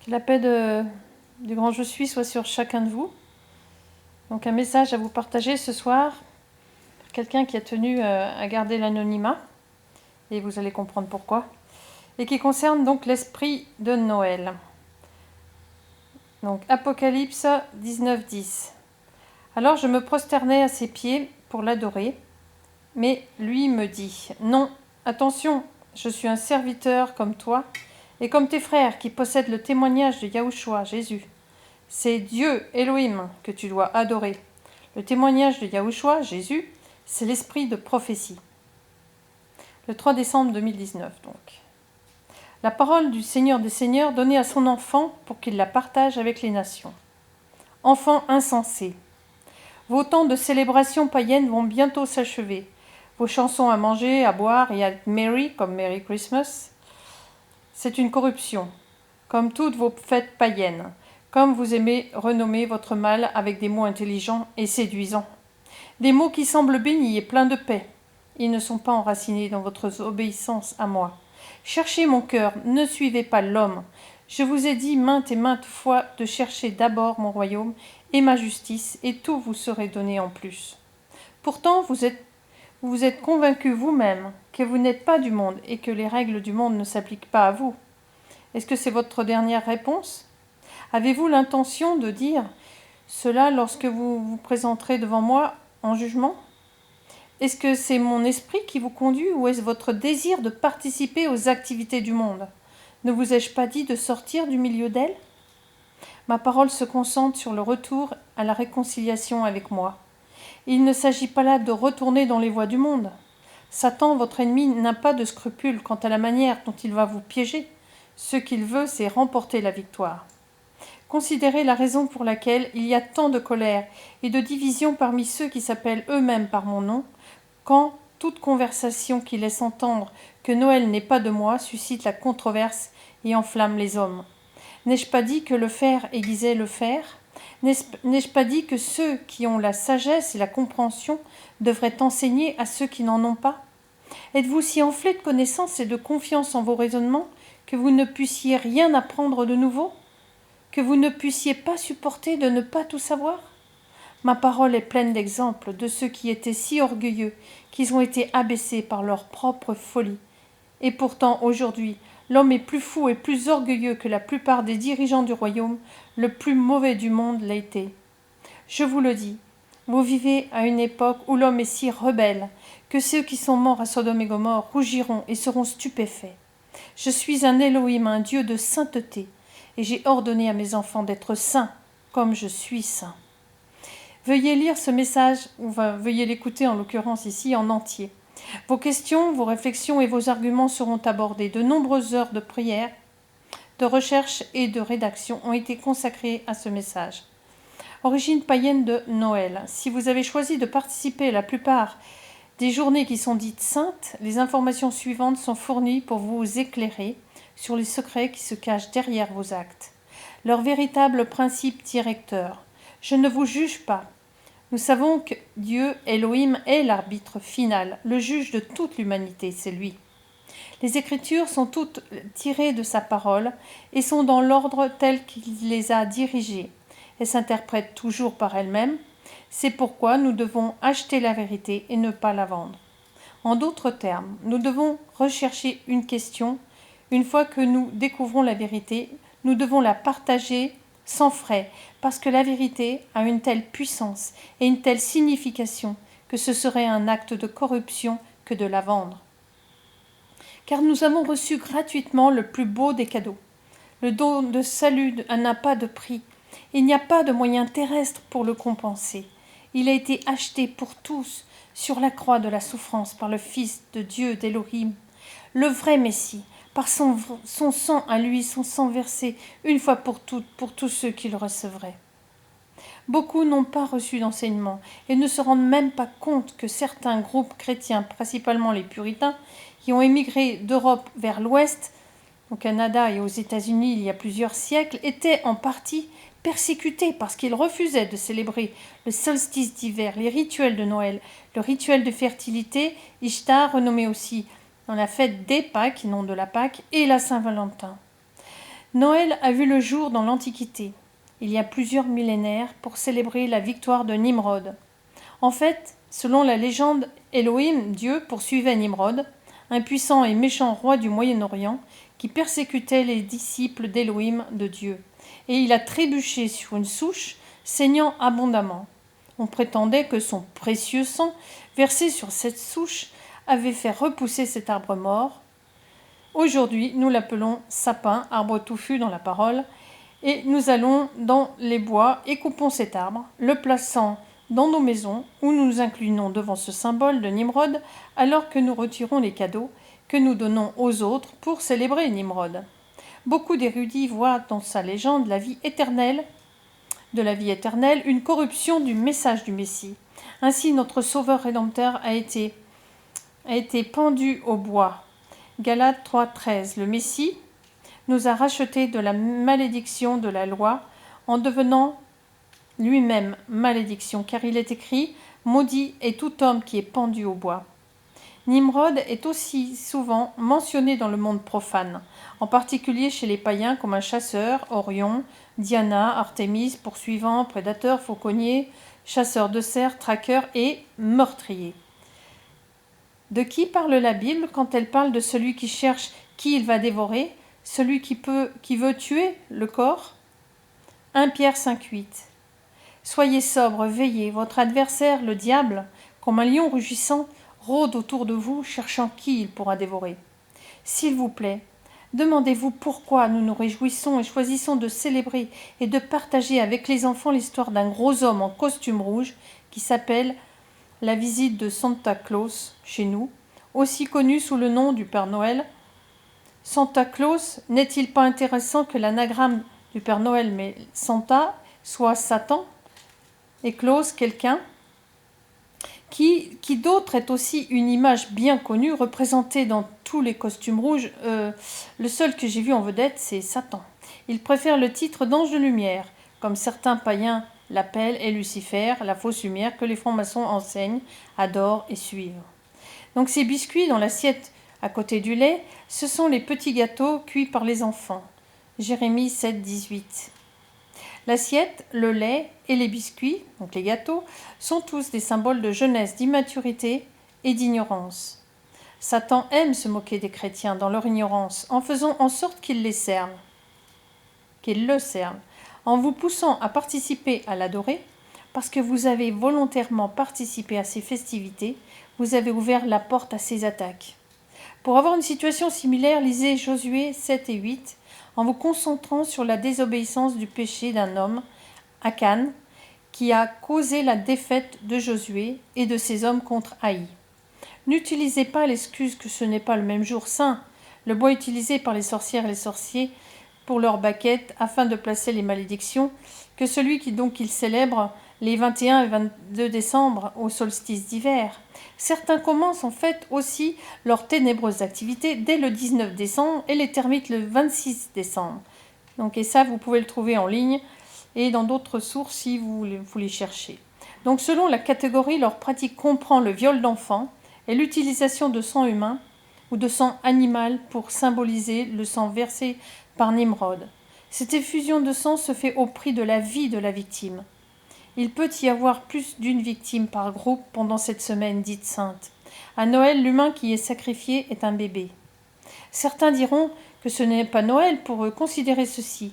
Que la paix du grand Je suis soit sur chacun de vous. Donc un message à vous partager ce soir, quelqu'un qui a tenu à garder l'anonymat, et vous allez comprendre pourquoi, et qui concerne donc l'esprit de Noël. Donc Apocalypse 19:10. Alors je me prosternai à ses pieds pour l'adorer, mais lui me dit, non, attention, je suis un serviteur comme toi, et comme tes frères qui possèdent le témoignage de Yahushua, Jésus. C'est Dieu, Elohim, que tu dois adorer. Le témoignage de Yahushua, Jésus, c'est l'esprit de prophétie. Le 3 décembre 2019, donc. La parole du Seigneur des Seigneurs donnée à son enfant pour qu'il la partage avec les nations. Enfants insensés, vos temps de célébration païenne vont bientôt s'achever. Vos chansons à manger, à boire et à être merry, comme Merry Christmas, c'est une corruption, comme toutes vos fêtes païennes. Comme vous aimez renommer votre mal avec des mots intelligents et séduisants. Des mots qui semblent bénis et pleins de paix. Ils ne sont pas enracinés dans votre obéissance à moi. Cherchez mon cœur, ne suivez pas l'homme. Je vous ai dit maintes et maintes fois de chercher d'abord mon royaume et ma justice, et tout vous serait donné en plus. Pourtant, vous vous êtes convaincus vous-même que vous n'êtes pas du monde et que les règles du monde ne s'appliquent pas à vous. Est-ce que c'est votre dernière réponse ? Avez-vous l'intention de dire cela lorsque vous vous présenterez devant moi en jugement ? Est-ce que c'est mon esprit qui vous conduit ou est-ce votre désir de participer aux activités du monde ? Ne vous ai-je pas dit de sortir du milieu d'elle ? Ma parole se concentre sur le retour à la réconciliation avec moi. Il ne s'agit pas là de retourner dans les voies du monde. Satan, votre ennemi, n'a pas de scrupules quant à la manière dont il va vous piéger. Ce qu'il veut, c'est remporter la victoire. Considérez la raison pour laquelle il y a tant de colère et de division parmi ceux qui s'appellent eux-mêmes par mon nom, quand toute conversation qui laisse entendre que Noël n'est pas de moi suscite la controverse et enflamme les hommes. N'ai-je pas dit que le fer aiguisait le fer ? N'ai-je pas dit que ceux qui ont la sagesse et la compréhension devraient enseigner à ceux qui n'en ont pas ? Êtes-vous si enflés de connaissances et de confiance en vos raisonnements que vous ne puissiez rien apprendre de nouveau ? Que vous ne puissiez pas supporter de ne pas tout savoir ? Ma parole est pleine d'exemples de ceux qui étaient si orgueilleux qu'ils ont été abaissés par leur propre folie. Et pourtant, aujourd'hui, l'homme est plus fou et plus orgueilleux que la plupart des dirigeants du royaume, le plus mauvais du monde l'a été. Je vous le dis, vous vivez à une époque où l'homme est si rebelle que ceux qui sont morts à Sodome et Gomorrhe rougiront et seront stupéfaits. Je suis un Elohim, un Dieu de sainteté, et j'ai ordonné à mes enfants d'être saints, comme je suis saint. Veuillez lire ce message, ou veuillez l'écouter en l'occurrence ici en entier. Vos questions, vos réflexions et vos arguments seront abordés. De nombreuses heures de prière, de recherche et de rédaction ont été consacrées à ce message. Origine païenne de Noël. Si vous avez choisi de participer à la plupart des journées qui sont dites saintes, les informations suivantes sont fournies pour vous éclairer sur les secrets qui se cachent derrière vos actes. Leur véritable principe directeur. Je ne vous juge pas. Nous savons que Dieu, Elohim, est l'arbitre final, le juge de toute l'humanité, c'est lui. Les Écritures sont toutes tirées de sa parole et sont dans l'ordre tel qu'il les a dirigées. Elles s'interprètent toujours par elles-mêmes. C'est pourquoi nous devons acheter la vérité et ne pas la vendre. En d'autres termes, nous devons rechercher une question. Une fois que nous découvrons la vérité, nous devons la partager sans frais, parce que la vérité a une telle puissance et une telle signification que ce serait un acte de corruption que de la vendre. Car nous avons reçu gratuitement le plus beau des cadeaux. Le don de salut n'a pas de prix. Il n'y a pas de moyen terrestre pour le compenser. Il a été acheté pour tous sur la croix de la souffrance par le Fils de Dieu d'Élohim, le vrai Messie, par son sang à lui, son sang versé une fois pour toutes pour tous ceux qui le recevraient. Beaucoup n'ont pas reçu d'enseignement et ne se rendent même pas compte que certains groupes chrétiens, principalement les puritains, qui ont émigré d'Europe vers l'Ouest, au Canada et aux États-Unis il y a plusieurs siècles, étaient en partie persécutés parce qu'ils refusaient de célébrer le solstice d'hiver, les rituels de Noël, le rituel de fertilité, Ishtar, renommé aussi dans la fête des Pâques, nom de la Pâque, et la Saint-Valentin. Noël a vu le jour dans l'Antiquité, il y a plusieurs millénaires, pour célébrer la victoire de Nimrod. En fait, selon la légende, Elohim, Dieu, poursuivait Nimrod, un puissant et méchant roi du Moyen-Orient, qui persécutait les disciples d'Elohim, de Dieu. Et il a trébuché sur une souche, saignant abondamment. On prétendait que son précieux sang, versé sur cette souche, avait fait repousser cet arbre mort. Aujourd'hui, nous l'appelons sapin, arbre touffu dans la parole, et nous allons dans les bois et coupons cet arbre, le plaçant dans nos maisons, où nous nous inclinons devant ce symbole de Nimrod, alors que nous retirons les cadeaux que nous donnons aux autres pour célébrer Nimrod. Beaucoup d'érudits voient dans sa légende la vie éternelle, une corruption du message du Messie. Ainsi, notre Sauveur Rédempteur a été pendu au bois. Galates 3,13. Le Messie nous a rachetés de la malédiction de la loi en devenant lui-même malédiction, car il est écrit « Maudit est tout homme qui est pendu au bois ». Nimrod est aussi souvent mentionné dans le monde profane, en particulier chez les païens comme un chasseur, Orion, Diana, Artémis, poursuivant, prédateur, fauconnier, chasseur de cerfs, traqueur et meurtrier. De qui parle la Bible quand elle parle de celui qui cherche qui il va dévorer, celui qui veut tuer le corps ? 1 Pierre 5,8. Soyez sobres, veillez, votre adversaire, le diable, comme un lion rugissant, rôde autour de vous, cherchant qui il pourra dévorer. S'il vous plaît, demandez-vous pourquoi nous nous réjouissons et choisissons de célébrer et de partager avec les enfants l'histoire d'un gros homme en costume rouge qui s'appelle la visite de Santa Claus chez nous, aussi connu sous le nom du Père Noël. Santa Claus n'est-il pas intéressant que l'anagramme du Père Noël, mais Santa, soit Satan, et Claus, quelqu'un qui d'autre est aussi une image bien connue, représentée dans tous les costumes rouges. Le seul que j'ai vu en vedette, c'est Satan. Il préfère le titre d'ange de lumière, comme certains païens l'appellent, et Lucifer, la fausse lumière que les francs-maçons enseignent, adorent et suivent. Donc ces biscuits dans l'assiette à côté du lait, ce sont les petits gâteaux cuits par les enfants. Jérémie 7, 18. L'assiette, le lait et les biscuits, donc les gâteaux, sont tous des symboles de jeunesse, d'immaturité et d'ignorance. Satan aime se moquer des chrétiens dans leur ignorance, en faisant en sorte qu'ils le cernent, en vous poussant à participer à l'adorer, parce que vous avez volontairement participé à ces festivités, vous avez ouvert la porte à ces attaques. Pour avoir une situation similaire, lisez Josué 7 et 8, en vous concentrant sur la désobéissance du péché d'un homme, Akan, qui a causé la défaite de Josué et de ses hommes contre Haï. N'utilisez pas l'excuse que ce n'est pas le même jour saint, le bois utilisé par les sorcières et les sorciers pour leurs baquettes afin de placer les malédictions, que celui qu'ils célèbrent les 21 et 22 décembre au solstice d'hiver. Certains commencent en fait aussi leurs ténébreuses activités dès le 19 décembre et les termitent le 26 décembre. Et ça, vous pouvez le trouver en ligne et dans d'autres sources si vous les cherchez. Donc selon la catégorie, leur pratique comprend le viol d'enfants et l'utilisation de sang humain ou de sang animal pour symboliser le sang versé par Nimrod. Cette effusion de sang se fait au prix de la vie de la victime. Il peut y avoir plus d'une victime par groupe pendant cette semaine dite sainte. À Noël, l'humain qui est sacrifié est un bébé. Certains diront que ce n'est pas Noël pour eux. Considérez ceci.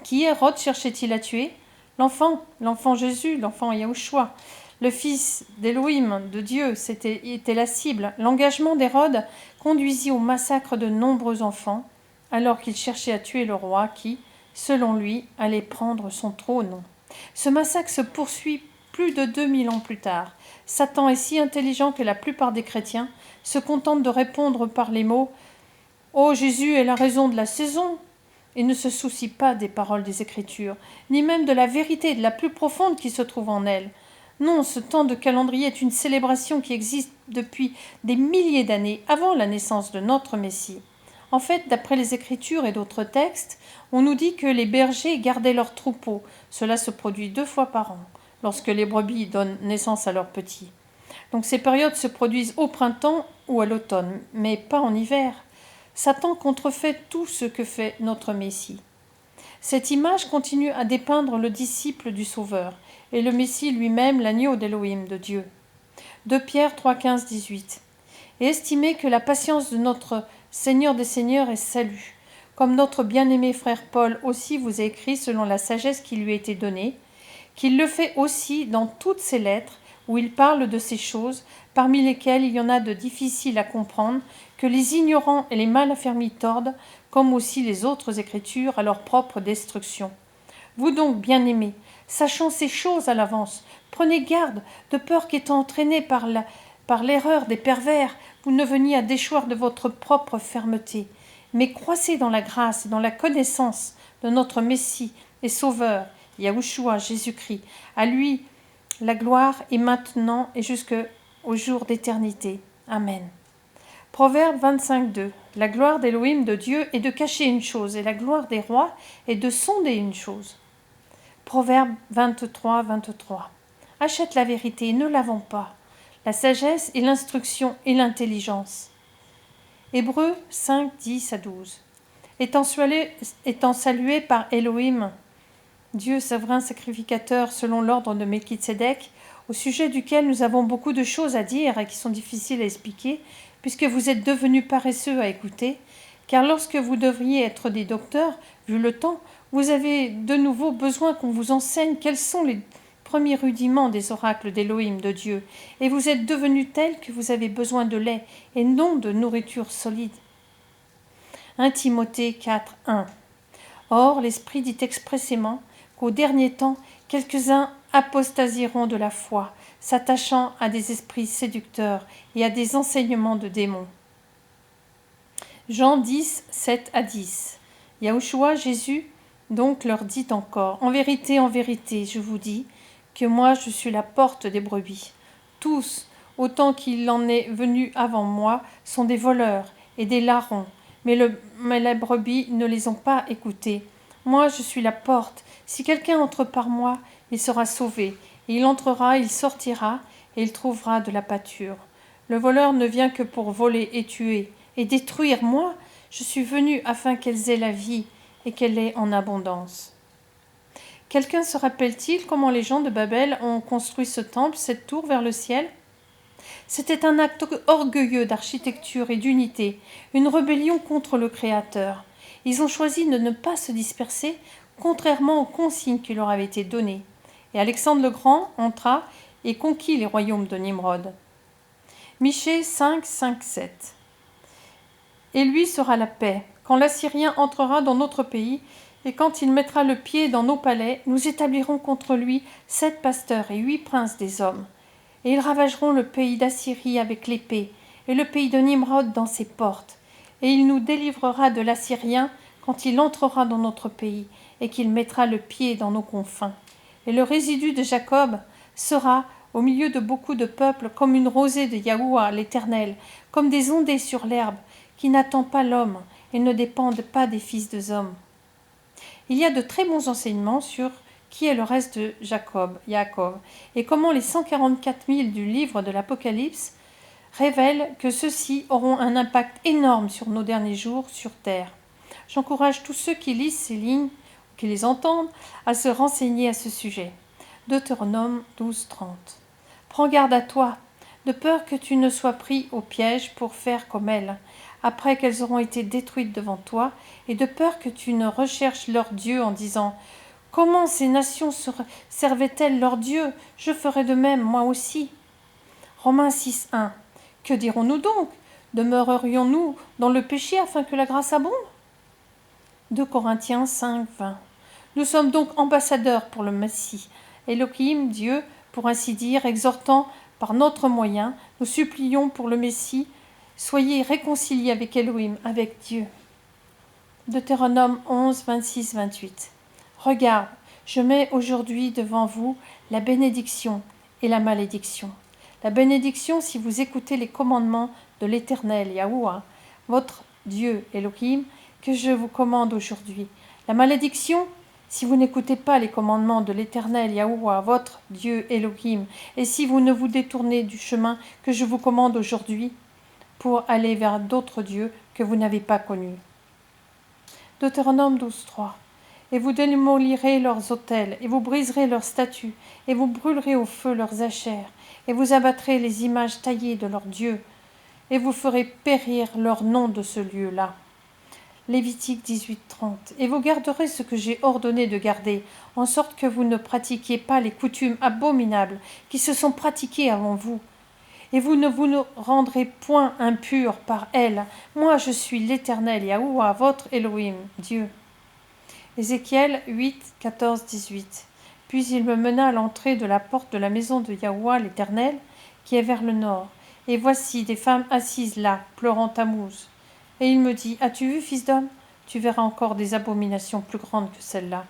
Qui Hérode cherchait-il à tuer ? L'enfant Jésus, l'enfant Yahushua. Le fils d'Élohim, de Dieu, était la cible. L'engagement d'Hérode conduisit au massacre de nombreux enfants, alors qu'il cherchait à tuer le roi qui, selon lui, allait prendre son trône. Ce massacre se poursuit plus de 2000 ans plus tard. Satan est si intelligent que la plupart des chrétiens se contentent de répondre par les mots « Oh, Jésus est la raison de la saison !» et ne se soucie pas des paroles des Écritures, ni même de la vérité la plus profonde qui se trouve en elles. Non, ce temps de calendrier est une célébration qui existe depuis des milliers d'années avant la naissance de notre Messie. En fait, d'après les Écritures et d'autres textes, on nous dit que les bergers gardaient leurs troupeaux. Cela se produit 2 fois par an, lorsque les brebis donnent naissance à leurs petits. Donc ces périodes se produisent au printemps ou à l'automne, mais pas en hiver. Satan contrefait tout ce que fait notre Messie. Cette image continue à dépeindre le disciple du Sauveur et le Messie lui-même, l'agneau d'Élohim, de Dieu. 2 Pierre 3, 15, 18. Et estimez que la patience de notre Seigneur des Seigneurs est salut, comme notre bien-aimé frère Paul aussi vous a écrit selon la sagesse qui lui a été donnée, qu'il le fait aussi dans toutes ses lettres, où il parle de ces choses, parmi lesquelles il y en a de difficiles à comprendre, que les ignorants et les mal affermis tordent, comme aussi les autres Écritures, à leur propre destruction. Vous donc, bien-aimés, sachant ces choses à l'avance, prenez garde, de peur qu'étant entraînés par l'erreur des pervers, vous ne veniez à déchoir de votre propre fermeté, mais croissez dans la grâce et dans la connaissance de notre Messie et Sauveur, Yahushua, Jésus-Christ. À lui la gloire est maintenant et jusqu'au jour d'éternité. Amen. Proverbe 25:2. La gloire d'Élohim, de Dieu, est de cacher une chose, et la gloire des rois est de sonder une chose. Proverbe 23:23. Achète la vérité et ne la vends pas, la sagesse et l'instruction et l'intelligence. Hébreux 5:10-12. Étant salué par Élohim, Dieu souverain sacrificateur selon l'ordre de Melchizedek, au sujet duquel nous avons beaucoup de choses à dire et qui sont difficiles à expliquer, puisque vous êtes devenus paresseux à écouter, car lorsque vous devriez être des docteurs, vu le temps, vous avez de nouveau besoin qu'on vous enseigne quels sont les premiers rudiments des oracles d'Élohim, de Dieu, et vous êtes devenus tels que vous avez besoin de lait et non de nourriture solide. 1 Timothée 4:1. Or, l'Esprit dit expressément qu'au dernier temps, quelques-uns apostasieront de la foi, s'attachant à des esprits séducteurs et à des enseignements de démons. Jean 10, 7-10. Yahushua, Jésus, donc leur dit encore, en vérité, je vous dis, que moi je suis la porte des brebis. Tous, autant qu'il en est venu avant moi, sont des voleurs et des larrons, mais les brebis ne les ont pas écoutés. Moi je suis la porte. Si quelqu'un entre par moi, il sera sauvé. Et il entrera, il sortira, et il trouvera de la pâture. Le voleur ne vient que pour voler et tuer, et détruire. Moi, je suis venu afin qu'elles aient la vie, et qu'elle ait en abondance. Quelqu'un se rappelle-t-il comment les gens de Babel ont construit ce temple, cette tour vers le ciel ? C'était un acte orgueilleux d'architecture et d'unité, une rébellion contre le Créateur. Ils ont choisi de ne pas se disperser, contrairement aux consignes qui leur avaient été données. Et Alexandre le Grand entra et conquit les royaumes de Nimrod. Michée 5, 5, 7. Et lui sera la paix. Quand l'Assyrien entrera dans notre pays, et quand il mettra le pied dans nos palais, nous établirons contre lui 7 pasteurs et 8 princes des hommes. Et ils ravageront le pays d'Assyrie avec l'épée, et le pays de Nimrod dans ses portes. Et il nous délivrera de l'Assyrien quand il entrera dans notre pays, et qu'il mettra le pied dans nos confins. Et le résidu de Jacob sera, au milieu de beaucoup de peuples, comme une rosée de Yahuwah, l'Éternel, comme des ondées sur l'herbe, qui n'attend pas l'homme, et ne dépendent pas des fils des hommes. Il y a de très bons enseignements sur qui est le reste de Yaakov, et comment les 144 000 du livre de l'Apocalypse révèlent que ceux-ci auront un impact énorme sur nos derniers jours sur terre. J'encourage tous ceux qui lisent ces lignes, ou qui les entendent, à se renseigner à ce sujet. Deutéronome 12, 30. Prends garde à toi, de peur que tu ne sois pris au piège pour faire comme elles, après qu'elles auront été détruites devant toi, et de peur que tu ne recherches leur Dieu en disant « Comment ces nations servaient-elles leur Dieu ? Je ferai de même, moi aussi. » Romains 6, 1. Que dirons-nous donc ? Demeurerions-nous dans le péché afin que la grâce abonde ? 2 Corinthiens 5, 20. Nous sommes donc ambassadeurs pour le Messie, Elohim, Dieu, pour ainsi dire, exhortant par notre moyen, nous supplions pour le Messie, soyez réconciliés avec Elohim, avec Dieu. Deutéronome 11, 26, 28. Regarde, je mets aujourd'hui devant vous la bénédiction et la malédiction. La bénédiction si vous écoutez les commandements de l'Éternel, Yahuwah, votre Dieu Elohim, que je vous commande aujourd'hui. La malédiction si vous n'écoutez pas les commandements de l'Éternel, Yahuwah, votre Dieu Elohim, et si vous ne vous détournez du chemin que je vous commande aujourd'hui pour aller vers d'autres dieux que vous n'avez pas connus. Deutéronome 12, 3. et vous démolirez leurs autels, et vous briserez leurs statues, et vous brûlerez au feu leurs achères, et vous abattrez les images taillées de leurs dieux, et vous ferez périr leur nom de ce lieu-là. Lévitique 18:30. Et vous garderez ce que j'ai ordonné de garder, en sorte que vous ne pratiquiez pas les coutumes abominables qui se sont pratiquées avant vous. Et vous ne vous rendrez point impurs par elles. Moi, je suis l'Éternel, Yahuwah, votre Elohim, Dieu. Ézéchiel 8, 14, 18. Puis il me mena à l'entrée de la porte de la maison de Yahuwah, l'Éternel, qui est vers le nord. Et voici des femmes assises là, pleurant Tammuz. Et il me dit, as-tu vu, fils d'homme? Tu verras encore des abominations plus grandes que celles-là.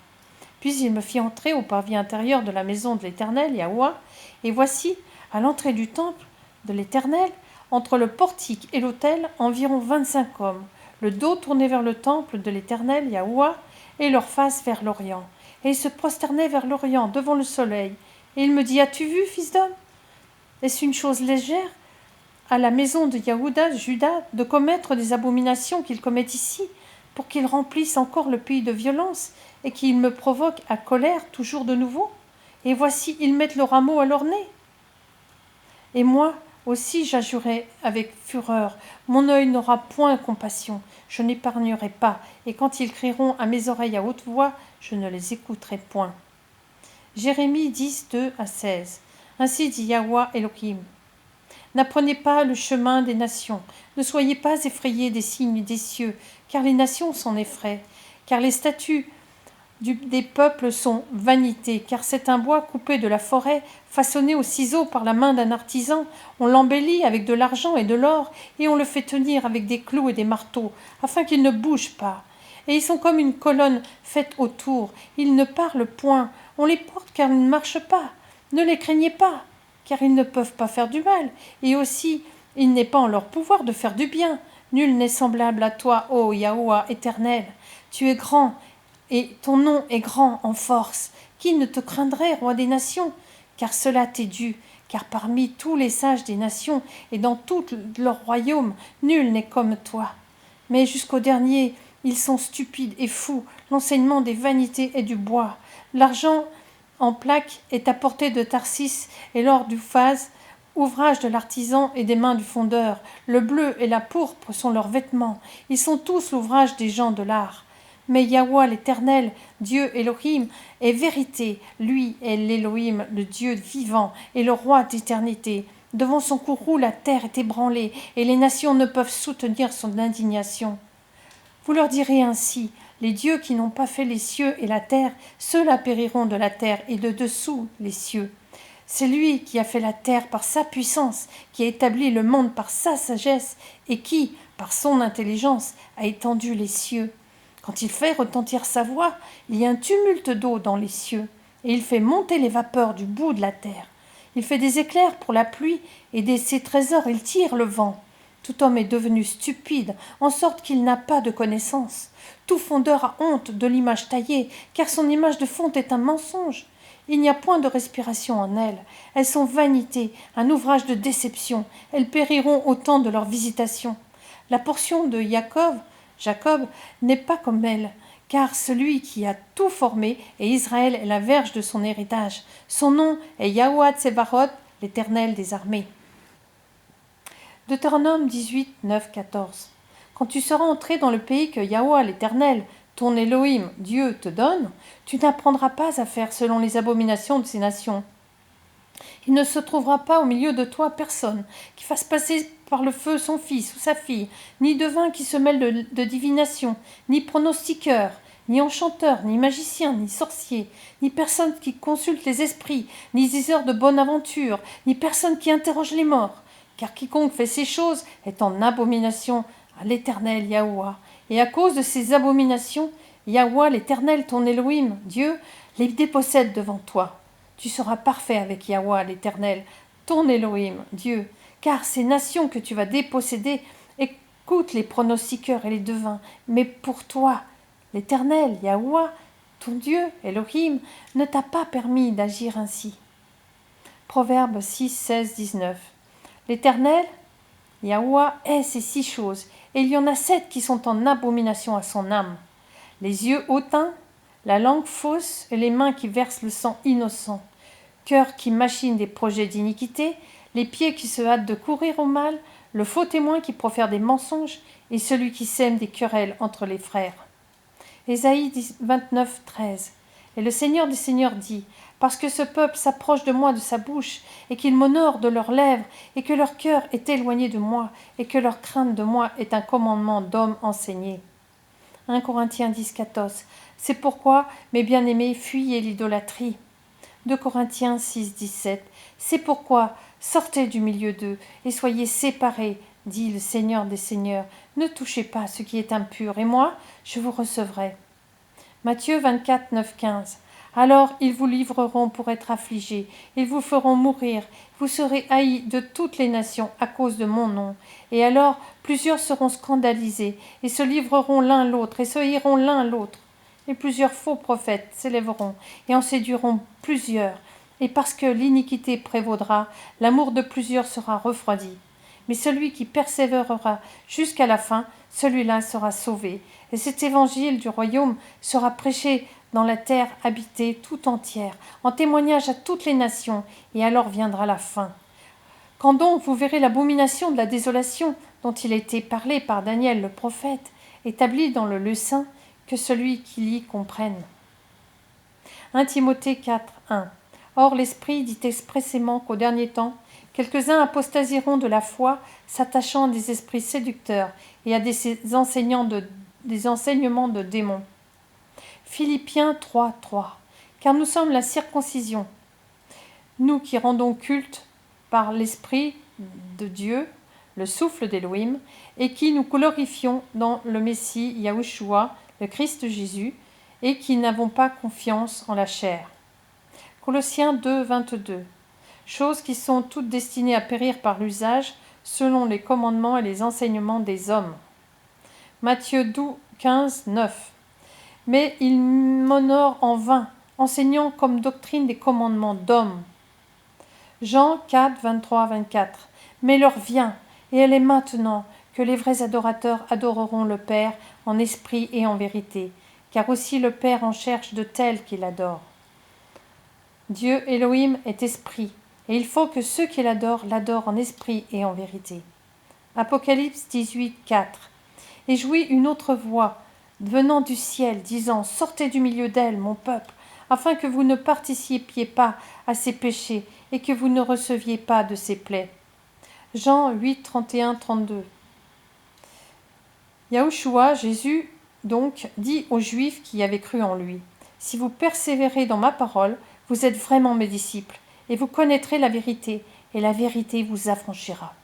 Puis il me fit entrer au parvis intérieur de la maison de l'Éternel, Yahuwah, et voici, à l'entrée du temple de l'Éternel, entre le portique et l'autel, environ 25 hommes, le dos tourné vers le temple de l'Éternel, Yahuwah, et leur face vers l'Orient. Et ils se prosternaient vers l'Orient, devant le soleil. Et il me dit, as-tu vu, fils d'homme? Est-ce une chose légère à la maison de Juda, de commettre des abominations qu'il commet ici, pour qu'il remplisse encore le pays de violence, et qu'il me provoque à colère toujours de nouveau? Et voici, ils mettent le rameau à leur nez. Et moi aussi j'agirai avec fureur, mon œil n'aura point compassion, je n'épargnerai pas, et quand ils crieront à mes oreilles à haute voix, je ne les écouterai point. Jérémie 10, 2 à 16. Ainsi dit Yahuwah Elohim. N'apprenez pas le chemin des nations, ne soyez pas effrayés des signes des cieux, car les nations s'en effraient, car les statues des peuples sont vanité, car c'est un bois coupé de la forêt, façonné au ciseau par la main d'un artisan, on l'embellit avec de l'argent et de l'or, et on le fait tenir avec des clous et des marteaux, afin qu'il ne bouge pas. Et ils sont comme une colonne faite autour, ils ne parlent point, on les porte car ils ne marchent pas, ne les craignez pas, car ils ne peuvent pas faire du mal, et aussi il n'est pas en leur pouvoir de faire du bien. Nul n'est semblable à toi, ô Yahuwah éternel. Tu es grand, et ton nom est grand en force. Qui ne te craindrait, roi des nations? Car cela t'est dû, car parmi tous les sages des nations, et dans tout leur royaume, nul n'est comme toi. Mais jusqu'au dernier, ils sont stupides et fous, l'enseignement des vanités est du bois. L'argent en plaques est à portée de Tarsis, et l'or du phase, ouvrage de l'artisan et des mains du fondeur. Le bleu et la pourpre sont leurs vêtements. Ils sont tous l'ouvrage des gens de l'art. Mais Yahuwah l'Éternel, Dieu Elohim, est vérité. Lui est l'Elohim, le Dieu vivant, et le roi d'éternité. Devant son courroux, la terre est ébranlée, et les nations ne peuvent soutenir son indignation. Vous leur direz ainsi, les dieux qui n'ont pas fait les cieux et la terre, ceux-là périront de la terre et de dessous les cieux. C'est lui qui a fait la terre par sa puissance, qui a établi le monde par sa sagesse, et qui, par son intelligence, a étendu les cieux. Quand il fait retentir sa voix, il y a un tumulte d'eau dans les cieux, et il fait monter les vapeurs du bout de la terre. Il fait des éclairs pour la pluie, et de ses trésors il tire le vent. Tout homme est devenu stupide, en sorte qu'il n'a pas de connaissance. Tout fondeur a honte de l'image taillée, car son image de fonte est un mensonge. Il n'y a point de respiration en elles. Elles sont vanité, un ouvrage de déception. Elles périront au temps de leur visitation. La portion de Jacob, n'est pas comme elle, car celui qui a tout formé, et Israël est la verge de son héritage. Son nom est Yahuwah Tsebaroth, l'Éternel des armées. Deutéronome 18, 9, 14. Quand tu seras entré dans le pays que Yahuwah l'Éternel, ton Elohim, Dieu, te donne, tu n'apprendras pas à faire selon les abominations de ces nations. Il ne se trouvera pas au milieu de toi personne qui fasse passer par le feu son fils ou sa fille, ni devin qui se mêle de divination, ni pronostiqueur, ni enchanteur, ni magicien, ni sorcier, ni personne qui consulte les esprits, ni diseur de bonne aventure, ni personne qui interroge les morts. Car quiconque fait ces choses est en abomination à l'Éternel Yahuwah. Et à cause de ces abominations, Yahuwah l'Éternel, ton Elohim, Dieu, les dépossède devant toi. Tu seras parfait avec Yahuwah l'Éternel, ton Elohim, Dieu, car ces nations que tu vas déposséder écoutent les pronostiqueurs et les devins. Mais pour toi, l'Éternel, Yahuwah, ton Dieu, Elohim, ne t'a pas permis d'agir ainsi. Proverbe 6, 16, 19. L'Éternel, Yahuwah, est ces 6 choses, et il y en a 7 qui sont en abomination à son âme. Les yeux hautains, la langue fausse et les mains qui versent le sang innocent, cœur qui machine des projets d'iniquité, les pieds qui se hâtent de courir au mal, le faux témoin qui profère des mensonges et celui qui sème des querelles entre les frères. Ésaïe 29, 13. Et le Seigneur des Seigneurs dit, parce que ce peuple s'approche de moi de sa bouche, et qu'il m'honore de leurs lèvres, et que leur cœur est éloigné de moi, et que leur crainte de moi est un commandement d'homme enseigné. 1 Corinthiens 10, 14. C'est pourquoi, mes bien-aimés, fuyez l'idolâtrie. 2 Corinthiens 6, 17. C'est pourquoi, sortez du milieu d'eux, et soyez séparés, dit le Seigneur des Seigneurs. Ne touchez pas ce qui est impur, et moi, je vous recevrai. Matthieu 24, 9, 15. Alors ils vous livreront pour être affligés, ils vous feront mourir, vous serez haïs de toutes les nations à cause de mon nom. Et alors plusieurs seront scandalisés, et se livreront l'un l'autre, et se haïront l'un l'autre. Et plusieurs faux prophètes s'élèveront, et en séduiront plusieurs. Et parce que l'iniquité prévaudra, l'amour de plusieurs sera refroidi. Mais celui qui persévérera jusqu'à la fin, celui-là sera sauvé. Et cet évangile du royaume sera prêché dans la terre habitée tout entière, en témoignage à toutes les nations, et alors viendra la fin. Quand donc vous verrez l'abomination de la désolation dont il a été parlé par Daniel le prophète, établi dans le lieu saint, que celui qui lit comprenne. 1 Timothée 4, 1. Or l'Esprit dit expressément qu'au dernier temps, quelques-uns apostasieront de la foi, s'attachant à des esprits séducteurs et à des enseignements de démons. Philippiens 3, 3. Car nous sommes la circoncision, nous qui rendons culte par l'Esprit de Dieu, le souffle d'Élohim, et qui nous glorifions dans le Messie Yahushua, le Christ Jésus, et qui n'avons pas confiance en la chair. Colossiens 2, 22. Choses qui sont toutes destinées à périr par l'usage, selon les commandements et les enseignements des hommes. Matthieu 12, 15, 9. Mais ils m'honorent en vain, enseignant comme doctrine des commandements d'hommes. Jean 4, 23, 24. Mais l'heure vient, et elle est maintenant, que les vrais adorateurs adoreront le Père en esprit et en vérité, car aussi le Père en cherche de tels qui l'adorent. Dieu Elohim est esprit, et il faut que ceux qui l'adorent en esprit et en vérité. Apocalypse 18, 4. Et j'ouïs une autre voix venant du ciel, disant, sortez du milieu d'elle, mon peuple, afin que vous ne participiez pas à ses péchés et que vous ne receviez pas de ses plaies. Jean 8, 31, 32. Yahushua, Jésus, donc, dit aux Juifs qui avaient cru en lui, si vous persévérez dans ma parole, vous êtes vraiment mes disciples, et vous connaîtrez la vérité, et la vérité vous affranchira.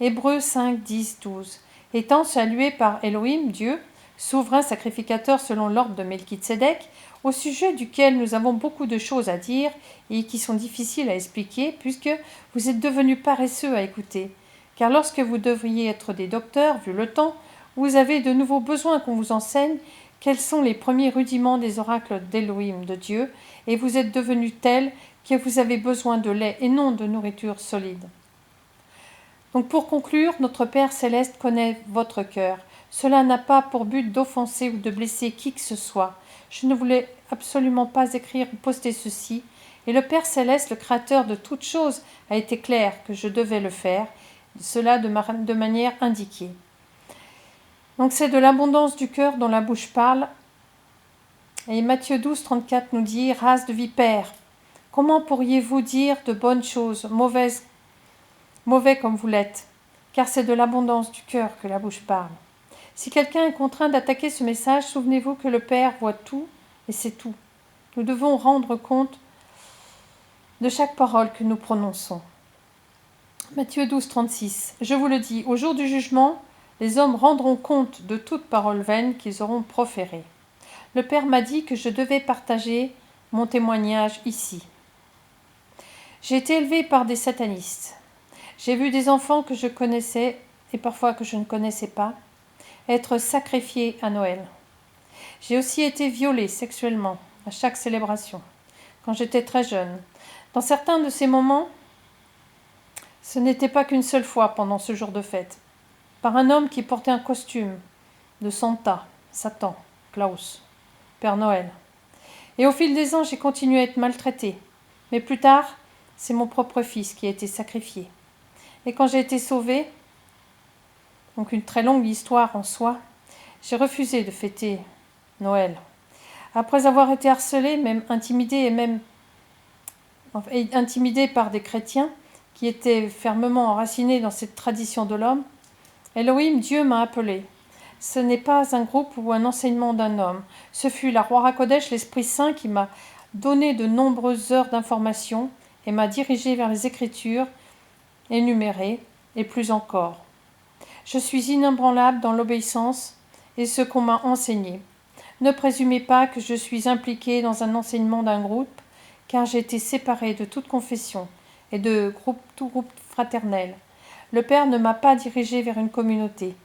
Hébreux 5, 10, 12. Étant salué par Elohim, Dieu, souverain sacrificateur selon l'ordre de Melchitsédek, au sujet duquel nous avons beaucoup de choses à dire et qui sont difficiles à expliquer, puisque vous êtes devenus paresseux à écouter. Car lorsque vous devriez être des docteurs, vu le temps, vous avez de nouveaux besoins qu'on vous enseigne quels sont les premiers rudiments des oracles d'Elohim, de Dieu, et vous êtes devenus tels que vous avez besoin de lait et non de nourriture solide. Donc pour conclure, notre Père céleste connaît votre cœur. Cela n'a pas pour but d'offenser ou de blesser qui que ce soit. Je ne voulais absolument pas écrire ou poster ceci, et le Père céleste, le créateur de toutes choses, a été clair que je devais le faire, cela de manière indiquée. Donc c'est de l'abondance du cœur dont la bouche parle. Et Matthieu 12, 34 nous dit, race de vipères, comment pourriez-vous dire de bonnes choses, mauvais comme vous l'êtes, car c'est de l'abondance du cœur que la bouche parle. Si quelqu'un est contraint d'attaquer ce message, souvenez-vous que le Père voit tout et c'est tout. Nous devons rendre compte de chaque parole que nous prononçons. Matthieu 12, 36. Je vous le dis, au jour du jugement, les hommes rendront compte de toute parole vaine qu'ils auront proférée. Le Père m'a dit que je devais partager mon témoignage ici. J'ai été élevée par des satanistes. J'ai vu des enfants que je connaissais et parfois que je ne connaissais pas être sacrifiés à Noël. J'ai aussi été violée sexuellement à chaque célébration, quand j'étais très jeune. Dans certains de ces moments, ce n'était pas qu'une seule fois pendant ce jour de fête, par un homme qui portait un costume de Santa, Satan, Klaus, Père Noël. Et au fil des ans, j'ai continué à être maltraitée. Mais plus tard, c'est mon propre fils qui a été sacrifié. Et quand j'ai été sauvée, donc une très longue histoire en soi, j'ai refusé de fêter Noël. Après avoir été harcelée, même intimidée par des chrétiens qui étaient fermement enracinés dans cette tradition de l'homme, Elohim, Dieu m'a appelée. Ce n'est pas un groupe ou un enseignement d'un homme. Ce fut la Roi HaKodesh, l'Esprit Saint, qui m'a donné de nombreuses heures d'information et m'a dirigée vers les Écritures énumérées, et plus encore. Je suis inébranlable dans l'obéissance et ce qu'on m'a enseigné. Ne présumez pas que je suis impliquée dans un enseignement d'un groupe, car j'ai été séparée de toute confession et de tout groupe fraternel. Le Père ne m'a pas dirigée vers une communauté.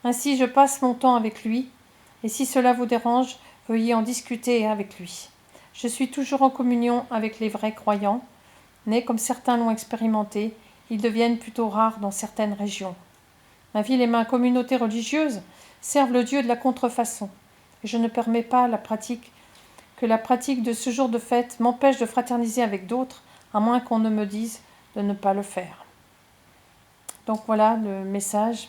Ainsi, je passe mon temps avec lui, et si cela vous dérange, veuillez en discuter avec lui. Je suis toujours en communion avec les vrais croyants, mais comme certains l'ont expérimenté, ils deviennent plutôt rares dans certaines régions. Ma ville et ma communauté religieuse servent le Dieu de la contrefaçon, et je ne permets pas que la pratique de ce jour de fête m'empêche de fraterniser avec d'autres, à moins qu'on ne me dise de ne pas le faire. Donc voilà le message.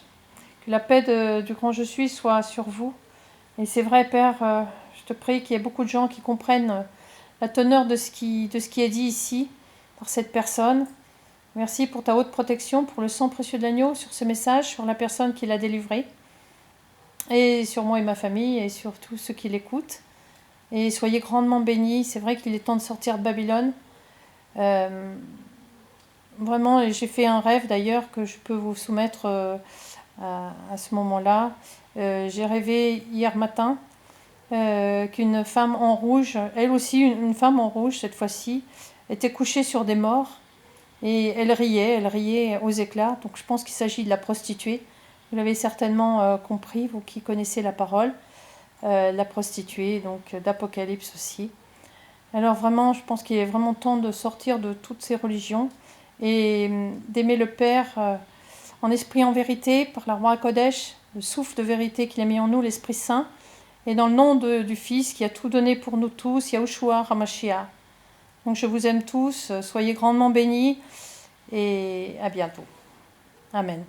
Que la paix du grand je suis soit sur vous. Et c'est vrai, Père, je te prie qu'il y ait beaucoup de gens qui comprennent la teneur de ce qui est dit ici, par cette personne. Merci pour ta haute protection, pour le sang précieux de l'agneau, sur ce message, sur la personne qui l'a délivré, et sur moi et ma famille, et sur tous ceux qui l'écoutent. Et soyez grandement bénis. C'est vrai qu'il est temps de sortir de Babylone. Vraiment, j'ai fait un rêve d'ailleurs que je peux vous soumettre à ce moment-là. J'ai rêvé hier matin qu'une femme en rouge, elle aussi une femme en rouge cette fois-ci, était couchée sur des morts et elle riait aux éclats. Donc je pense qu'il s'agit de la prostituée. Vous l'avez certainement compris, vous qui connaissez la parole, la prostituée, donc d'Apocalypse aussi. Alors vraiment, je pense qu'il est vraiment temps de sortir de toutes ces religions et d'aimer le Père en esprit, en vérité, par la Roi HaKodesh, le souffle de vérité qu'il a mis en nous, l'Esprit Saint, et dans le nom du Fils qui a tout donné pour nous tous, Yahushua HaMashiach. Donc je vous aime tous, soyez grandement bénis et à bientôt. Amen.